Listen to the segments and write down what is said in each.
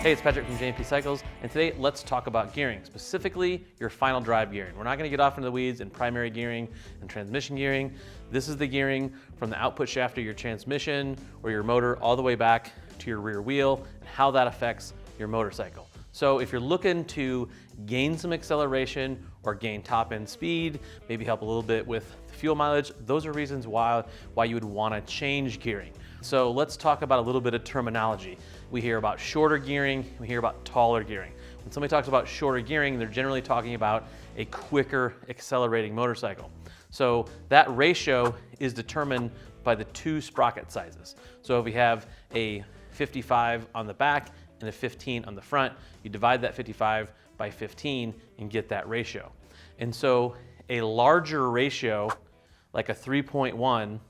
Hey, it's Patrick from J&P Cycles, and today let's talk about gearing, specifically your final drive gearing. We're not going to get off into the weeds in primary gearing and transmission gearing. This is the gearing from the output shaft of your transmission or your motor all the way back to your rear wheel and how that affects your motorcycle. So if you're looking to gain some acceleration or gain top end speed, maybe help a little bit with fuel mileage, those are reasons why you would want to change gearing. So let's talk about a little bit of terminology. We hear about shorter gearing, we hear about taller gearing. When somebody talks about shorter gearing, they're generally talking about a quicker accelerating motorcycle. So that ratio is determined by the two sprocket sizes. So if we have a 55 on the back and a 15 on the front, you divide that 55 by 15 and get that ratio. And so a larger ratio, like a 3.1,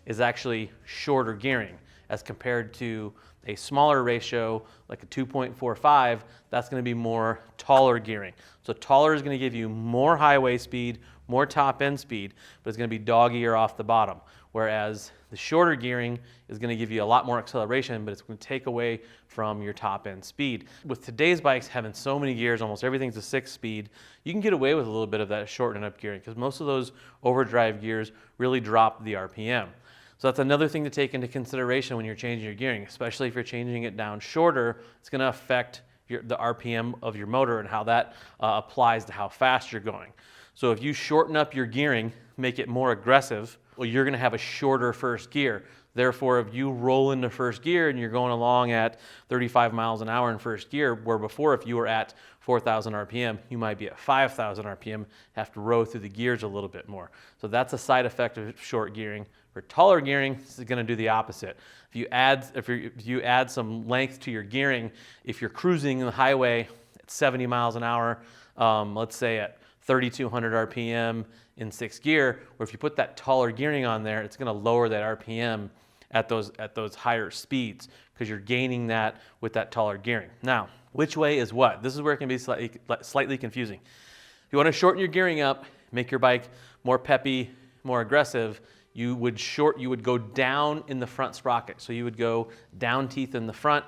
is actually shorter gearing as compared to a smaller ratio like a 2.45, that's going to be more taller gearing. So taller is going to give you more highway speed, more top end speed, but it's going to be dog-ear off the bottom. Whereas the shorter gearing is going to give you a lot more acceleration, but it's going to take away from your top end speed. With today's bikes having so many gears, almost everything's a 6-speed, you can get away with a little bit of that shortening up gearing because most of those overdrive gears really drop the RPM. So that's another thing to take into consideration when you're changing your gearing, especially if you're changing it down shorter. It's going to affect the RPM of your motor and how that applies to how fast you're going. So if you shorten up your gearing, make it more aggressive, well, you're going to have a shorter first gear. Therefore, if you roll into first gear and you're going along at 35 miles an hour in first gear, where before if you were at 4,000 RPM, you might be at 5,000 RPM, have to row through the gears a little bit more. So that's a side effect of short gearing. For taller gearing, this is going to do the opposite. If you add some length to your gearing, if you're cruising in the highway at 70 miles an hour, let's say at 3,200 RPM in 6th gear, or if you put that taller gearing on there, it's going to lower that RPM at those higher speeds because you're gaining that with that taller gearing. Now, which way is what? This is where it can be slightly confusing. If you want to shorten your gearing up, make your bike more peppy, more aggressive, you would go down in the front sprocket. So you would go down teeth in the front.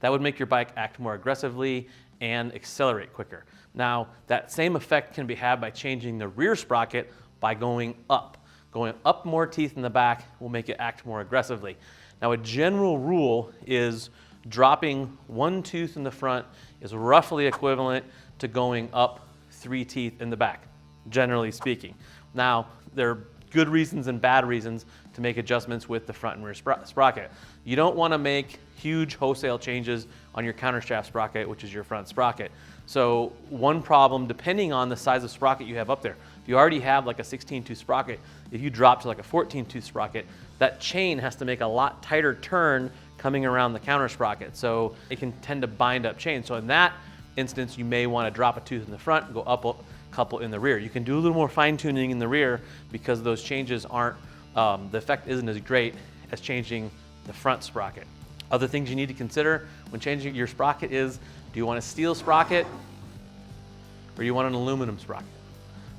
That would make your bike act more aggressively and accelerate quicker. Now, that same effect can be had by changing the rear sprocket by going up. Going up more teeth in the back will make it act more aggressively. Now, a general rule is dropping one tooth in the front is roughly equivalent to going up 3 teeth in the back, generally speaking. Now, there are good reasons and bad reasons to make adjustments with the front and rear sprocket. You don't want to make huge wholesale changes on your countershaft sprocket, which is your front sprocket. So one problem, depending on the size of sprocket you have up there, if you already have like a 16-tooth sprocket, if you drop to like a 14-tooth sprocket, that chain has to make a lot tighter turn coming around the counter sprocket. So it can tend to bind up chain. So in that instance, you may want to drop a tooth in the front and go up a couple in the rear. You can do a little more fine tuning in the rear because those changes aren't, the effect isn't as great as changing the front sprocket. Other things you need to consider when changing your sprocket is, do you want a steel sprocket or do you want an aluminum sprocket?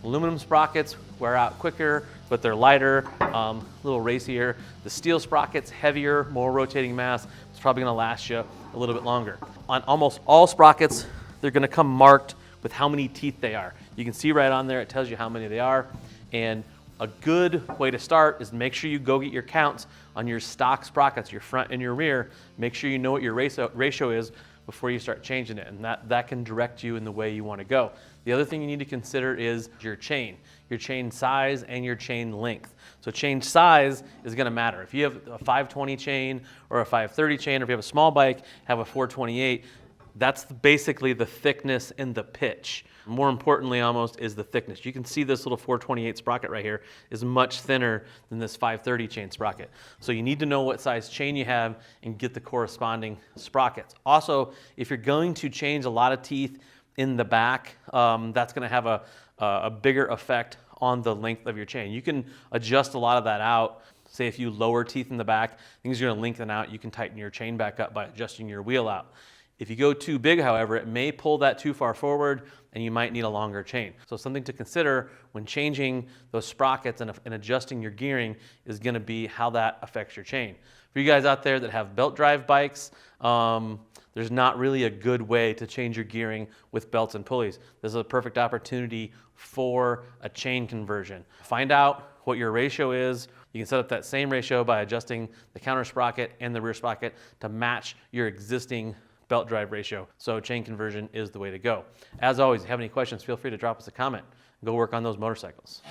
Aluminum sprockets wear out quicker, but they're lighter, a little racier. The steel sprocket's heavier, more rotating mass. It's probably gonna last you a little bit longer. On almost all sprockets, they're gonna come marked with how many teeth they are. You can see right on there, it tells you how many they are. And a good way to start is make sure you go get your counts on your stock sprockets, your front and your rear. Make sure you know what your ratio is before you start changing it, and that can direct you in the way you want to go. The other thing you need to consider is your chain size and your chain length. So chain size is going to matter. If you have a 520 chain or a 530 chain, or if you have a small bike, have a 428, that's basically the thickness and the pitch. More importantly almost is the thickness. You can see this little 428 sprocket right here is much thinner than this 530 chain sprocket. So you need to know what size chain you have and get the corresponding sprockets. Also, if you're going to change a lot of teeth in the back, that's going to have a bigger effect on the length of your chain. You can adjust a lot of that out. Say if you lower teeth in the back, things are going to lengthen out. You can tighten your chain back up by adjusting your wheel out. If you go too big, however, it may pull that too far forward and you might need a longer chain. So something to consider when changing those sprockets and adjusting your gearing is going to be how that affects your chain. For you guys out there that have belt drive bikes, there's not really a good way to change your gearing with belts and pulleys. This is a perfect opportunity for a chain conversion. Find out what your ratio is. You can set up that same ratio by adjusting the counter sprocket and the rear sprocket to match your existing belt drive ratio. So chain conversion is the way to go. As always, if you have any questions, feel free to drop us a comment. Go work on those motorcycles.